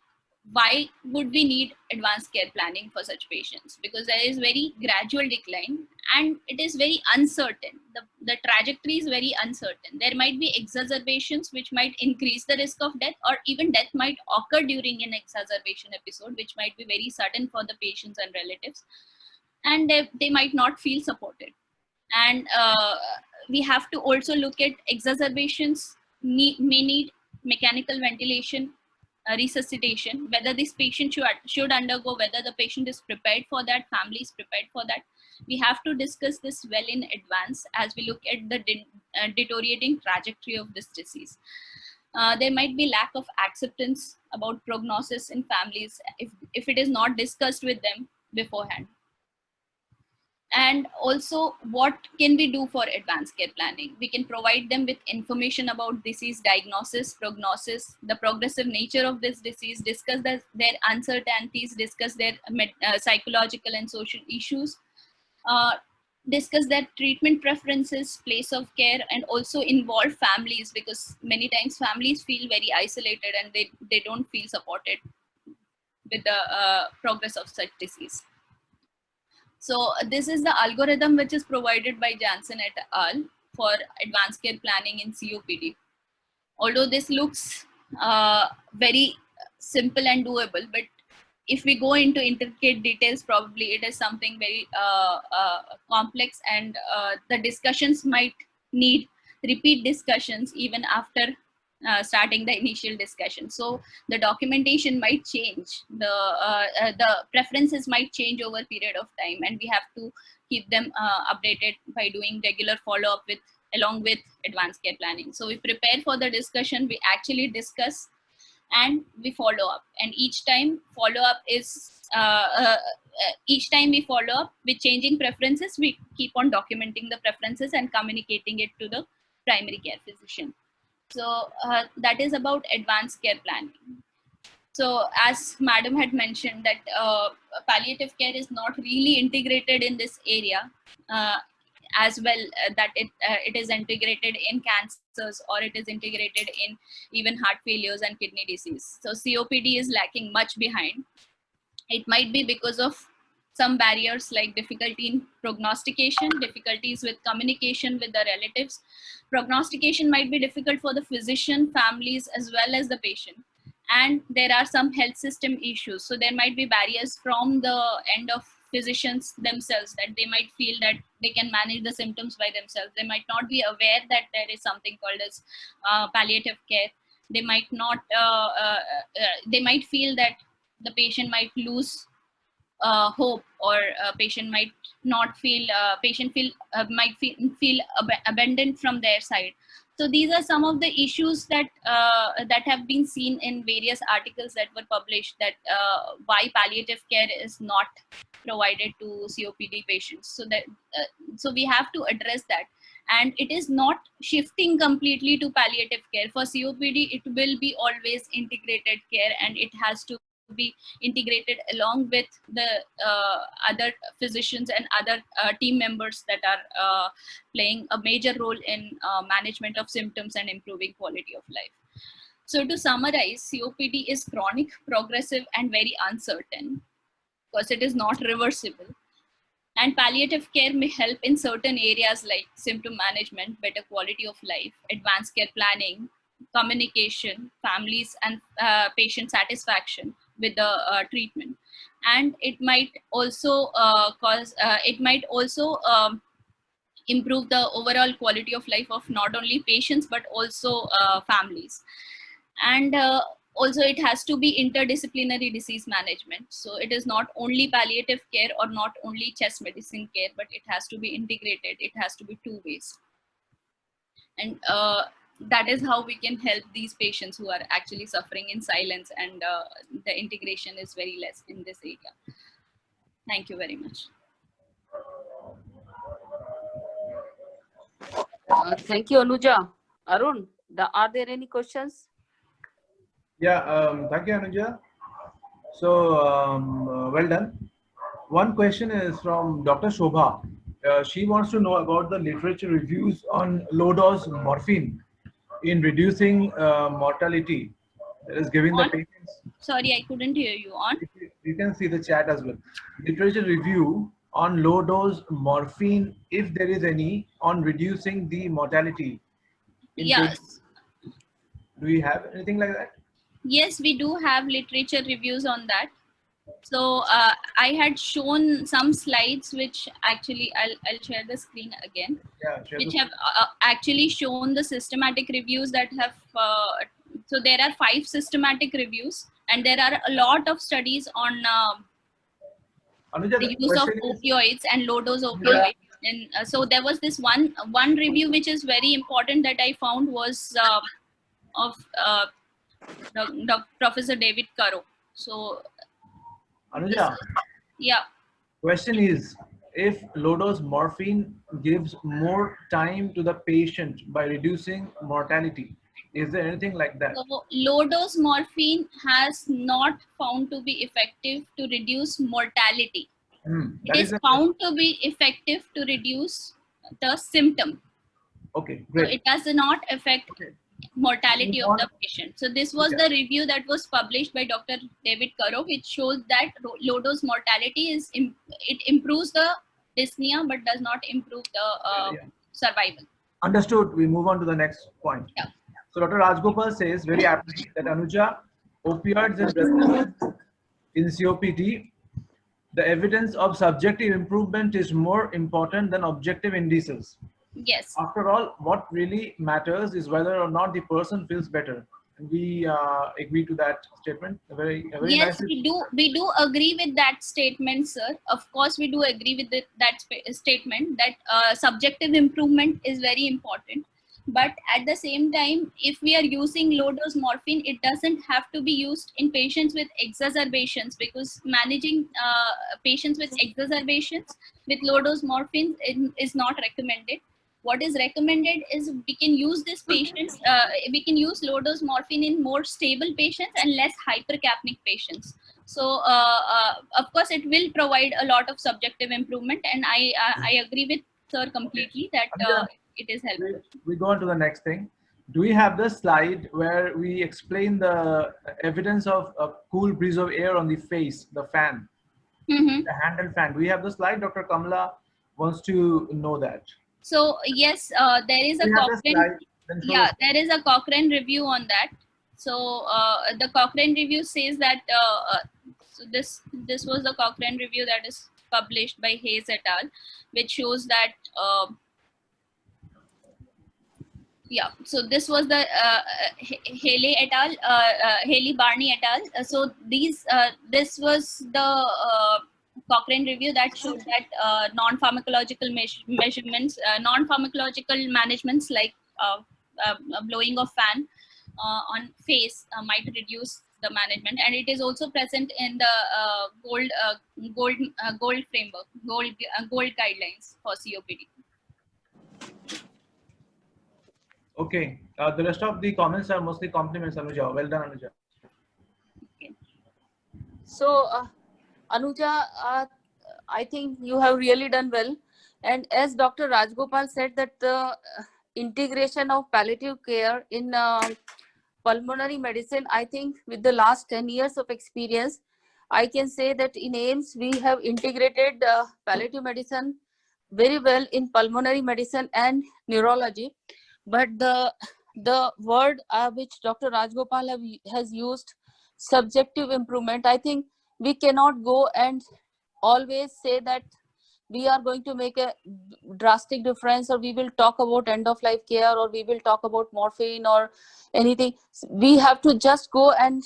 why would we need advanced care planning for such patients? Because there is very gradual decline and it is very uncertain. The trajectory is very uncertain. There might be exacerbations which might increase the risk of death, or even death might occur during an exacerbation episode, which might be very sudden for the patients and relatives, and they might not feel supported. And we have to also look at exacerbations may need mechanical ventilation, resuscitation, whether this patient should undergo, whether the patient is prepared for that, family is prepared for that. We have to discuss this well in advance as we look at the deteriorating trajectory of this disease. There might be lack of acceptance about prognosis in families if it is not discussed with them beforehand. And also, what can we do for advanced care planning? We can provide them with information about disease diagnosis, prognosis, the progressive nature of this disease, discuss their uncertainties, discuss their psychological and social issues, discuss their treatment preferences, place of care, and also involve families, because many times families feel very isolated and they don't feel supported with the progress of such disease. So this is the algorithm which is provided by Janssen et al. For advanced care planning in COPD. Although this looks very simple and doable, but if we go into intricate details, probably it is something very complex, and the discussions might need repeat discussions even after starting the initial discussion. So the documentation might change, the preferences might change over a period of time, and we have to keep them updated by doing regular follow-up along with advanced care planning. So we prepare for the discussion, we actually discuss, and we follow up. And each time follow up is each time we follow up with changing preferences, we keep on documenting the preferences and communicating it to the primary care physician. So that is about advanced care planning. So as madam had mentioned that palliative care is not really integrated in this area as well, that it is integrated in cancers, or it is integrated in even heart failures and kidney disease. So COPD is lacking much behind. It might be because of some barriers like difficulty in prognostication, difficulties with communication with the relatives. Prognostication might be difficult for the physician, families, as well as the patient. And there are some health system issues. So there might be barriers from the end of physicians themselves, that they might feel that they can manage the symptoms by themselves. They might not be aware that there is something called as palliative care. They might not, they might feel that the patient might lose hope, or patient might not feel, might feel abandoned from their side. So these are some of the issues that that have been seen in various articles that were published, that why palliative care is not provided to COPD patients. So that so we have to address that, and it is not shifting completely to palliative care. For COPD, it will be always integrated care, and it has to be integrated along with the other physicians and other team members that are playing a major role in management of symptoms and improving quality of life. So to summarize, COPD is chronic, progressive, and very uncertain, because it is not reversible. And palliative care may help in certain areas like symptom management, better quality of life, advanced care planning, communication, families and patient satisfaction with the treatment. And it might also improve the overall quality of life of not only patients but also families. And also it has to be interdisciplinary disease management. So it is not only palliative care or not only chest medicine care, but it has to be integrated. It has to be two ways. And that is how we can help these patients who are actually suffering in silence, and the integration is very less in this area. Thank you very much. Thank you, Anuja. Arun, are there any questions? Yeah, thank you, Anuja. So, well done. One question is from Dr. Shobha. She wants to know about the literature reviews on low-dose morphine in reducing mortality. That is giving the patients. Sorry, I couldn't hear you. On. You can see the chat as well. Literature review on low-dose morphine, if there is any, on reducing the mortality. Yes. Do we have anything like that? Yes, we do have literature reviews on that. So I had shown some slides, which actually I'll share the screen again, which have actually shown the systematic reviews that have, so there are 5 systematic reviews, and there are a lot of studies on Anuja, the use of opioids and low dose opioids. And so there was this one review which is very important that I found was of Professor David Caro. So Anuja, yeah. Question is, if low-dose morphine gives more time to the patient by reducing mortality, is there anything like that? So low-dose morphine has not found to be effective to reduce mortality. It is found to be effective to reduce the symptom. Okay, great. So it does not affect mortality of the patient. So this was the review that was published by Dr. David Caro, which shows that low-dose mortality is it improves the dyspnea but does not improve the survival. Understood. We move on to the next point. Yeah. So Dr. Rajgopal says very aptly that Anuja, opioids in COPD, the evidence of subjective improvement is more important than objective indices. Yes. After all, what really matters is whether or not the person feels better. And we agree to that statement. Yes, we do agree with that statement, sir. Of course, we do agree with that statement that subjective improvement is very important. But at the same time, if we are using low-dose morphine, it doesn't have to be used in patients with exacerbations, because managing patients with exacerbations with low-dose morphine is not recommended. What is recommended is we can use this patients, we can use low-dose morphine in more stable patients and less hypercapnic patients. So of course, it will provide a lot of subjective improvement, and I agree with sir completely that it is helpful. We go on to the next thing. Do we have the slide where we explain the evidence of a cool breeze of air on the face, the fan? Mm-hmm. The handle fan. Do we have the slide? Dr. Kamala wants to know that. So yes, there is a We have the Cochrane. slide. Then show Yeah, the there is a Cochrane review on that. So the Cochrane review says that so this was the Cochrane review that is published by Hayes et al., which shows that yeah. So this was the Haley et al. Haley Barney et al. So these this was the Cochrane review that showed that non-pharmacological measurements, non-pharmacological managements like blowing of fan on face might reduce the management, and it is also present in the gold framework, gold guidelines for COPD. Okay. The rest of the comments are mostly compliments, Anuja. Well done, Anuja. So, Anuja, I think you have really done well. And as Dr. Rajgopal said, that the integration of palliative care in pulmonary medicine, I think with the last 10 years of experience, I can say that in AIIMS, we have integrated palliative medicine very well in pulmonary medicine and neurology. But the word which Dr. Rajgopal has used, subjective improvement, I think we cannot go and always say that we are going to make a drastic difference, or we will talk about end of life care, or we will talk about morphine or anything. We have to just go and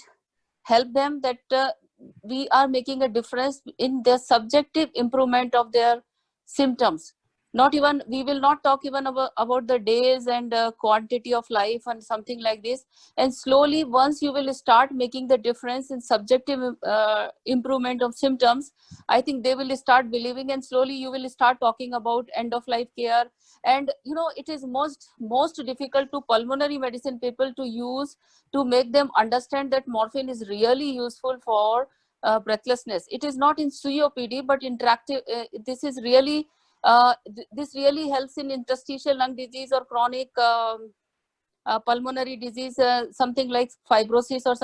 help them that we are making a difference in their subjective improvement of their symptoms. Not even, we will not talk even about the days and quantity of life and something like this. And slowly, once you will start making the difference in subjective improvement of symptoms, I think they will start believing, and slowly you will start talking about end of life care. And you know, it is most difficult to pulmonary medicine people to use, to make them understand that morphine is really useful for breathlessness. It is not in COPD, but interactive. This is really this really helps in interstitial lung disease or chronic pulmonary disease, something like fibrosis or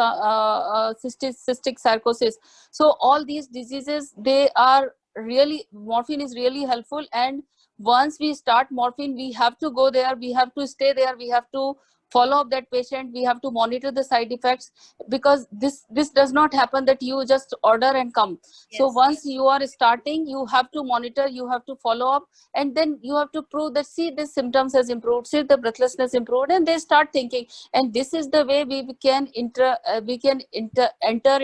cystic sarcosis. So all these diseases, they are really, morphine is really helpful. And once we start morphine, we have to go there, we have to stay there, we have to follow up that patient, we have to monitor the side effects, because this does not happen that you just order and come. So Yes. once you are starting, you have to monitor, you have to follow up, and then you have to prove that, see, this symptoms has improved, see, the breathlessness improved, and they start thinking. And this is the way we can enter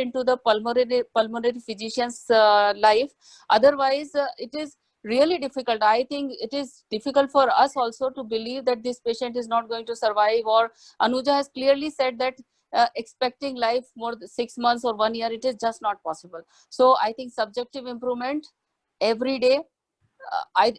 into the pulmonary physician's life. Otherwise, it is really difficult. I think it is difficult for us also to believe that this patient is not going to survive. Or Anuja has clearly said that expecting life more than 6 months or 1 year, it is just not possible. So I think subjective improvement every day,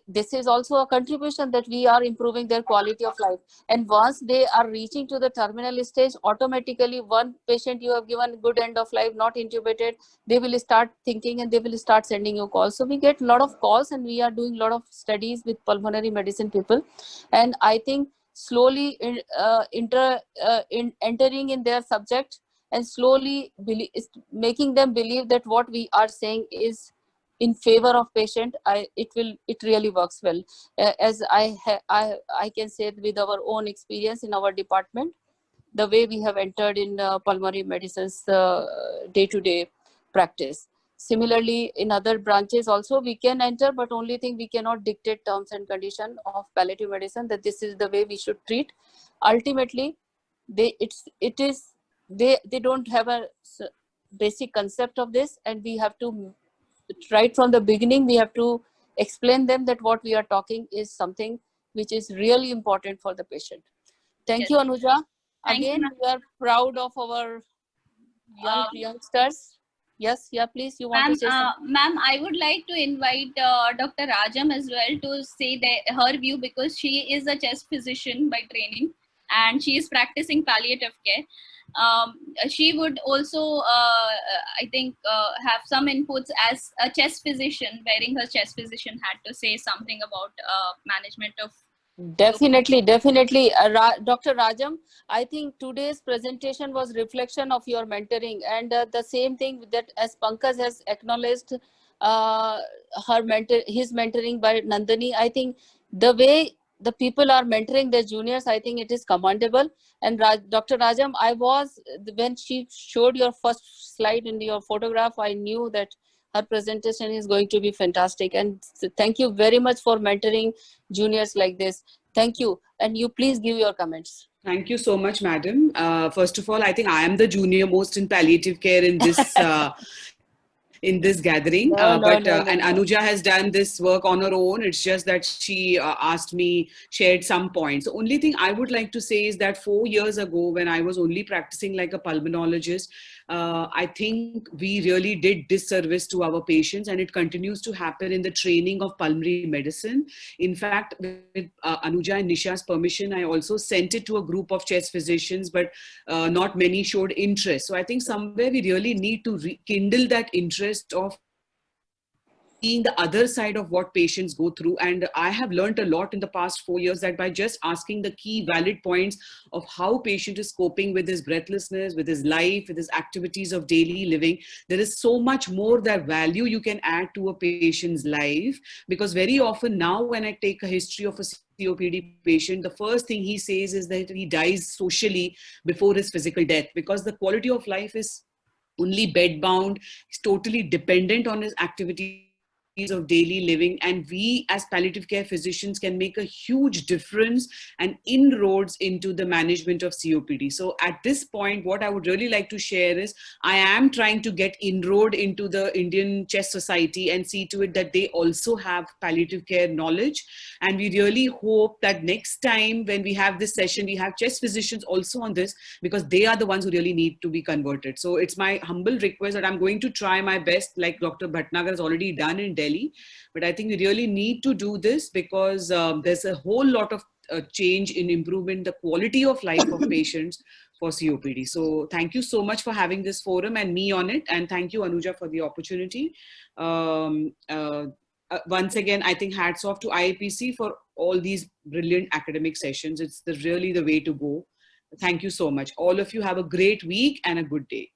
this is also a contribution that we are improving their quality of life. And once they are reaching to the terminal stage, automatically one patient you have given good end of life, not intubated, they will start thinking and they will start sending you calls. So we get a lot of calls, and we are doing a lot of studies with pulmonary medicine people. And I think slowly entering in their subject, and slowly making them believe that what we are saying is in favor of patient, it really works well. As I can say with our own experience in our department, the way we have entered in pulmonary medicine's day-to-day practice. Similarly, in other branches also we can enter, but only thing, we cannot dictate terms and condition of palliative medicine that this is the way we should treat. Ultimately, they don't have a basic concept of this, and we have to, right from the beginning, we have to explain them that what we are talking is something which is really important for the patient. Thank Yes. you, Anuja. Thank you, Again, ma'am. we are proud of our youngsters. Yes, yeah, please, you want to say something? Ma'am, I would like to invite Dr. Rajam as well to say her view, because she is a chest physician by training and she is practicing palliative care. She would also, I think, have some inputs as a chest physician, wearing her chest physician hat, to say something about management of. Definitely. Dr. Rajam, I think today's presentation was reflection of your mentoring, and the same thing that as Pankaj has acknowledged, uh, his mentoring by Nandini. I think the way the people are mentoring their juniors, I think it is commendable. And Dr. Rajam, I was, when she showed your first slide in your photograph, I knew that her presentation is going to be fantastic. And thank you very much for mentoring juniors like this. Thank you. And you please give your comments. Thank you so much, madam. First of all, I think I am the junior most in palliative care in this gathering. No. And Anuja has done this work on her own. It's just that she asked me, shared some points. The only thing I would like to say is that 4 years ago, when I was only practicing like a pulmonologist, I think we really did disservice to our patients, and it continues to happen in the training of pulmonary medicine. In fact, with Anuja and Nisha's permission, I also sent it to a group of chest physicians, but not many showed interest. So I think somewhere we really need to rekindle that interest of seeing the other side of what patients go through. And I have learned a lot in the past 4 years that by just asking the key valid points of how patient is coping with his breathlessness, with his life, with his activities of daily living, there is so much more that value you can add to a patient's life. Because very often now when I take a history of a COPD patient, the first thing he says is that he dies socially before his physical death, because the quality of life is only bed bound. He's totally dependent on his activities of daily living, and we as palliative care physicians can make a huge difference and inroads into the management of COPD. So at this point, what I would really like to share is I am trying to get inroad into the Indian Chest Society and see to it that they also have palliative care knowledge. And we really hope that next time when we have this session, we have chest physicians also on this, because they are the ones who really need to be converted. So it's my humble request that I'm going to try my best, like Dr. Bhatnagar has already done in Delhi. But I think we really need to do this because there's a whole lot of change in improvement, the quality of life of patients for COPD. So thank you so much for having this forum and me on it. And thank you, Anuja, for the opportunity. Once again, I think hats off to IAPC for all these brilliant academic sessions. It's really the way to go. Thank you so much. All of you have a great week and a good day.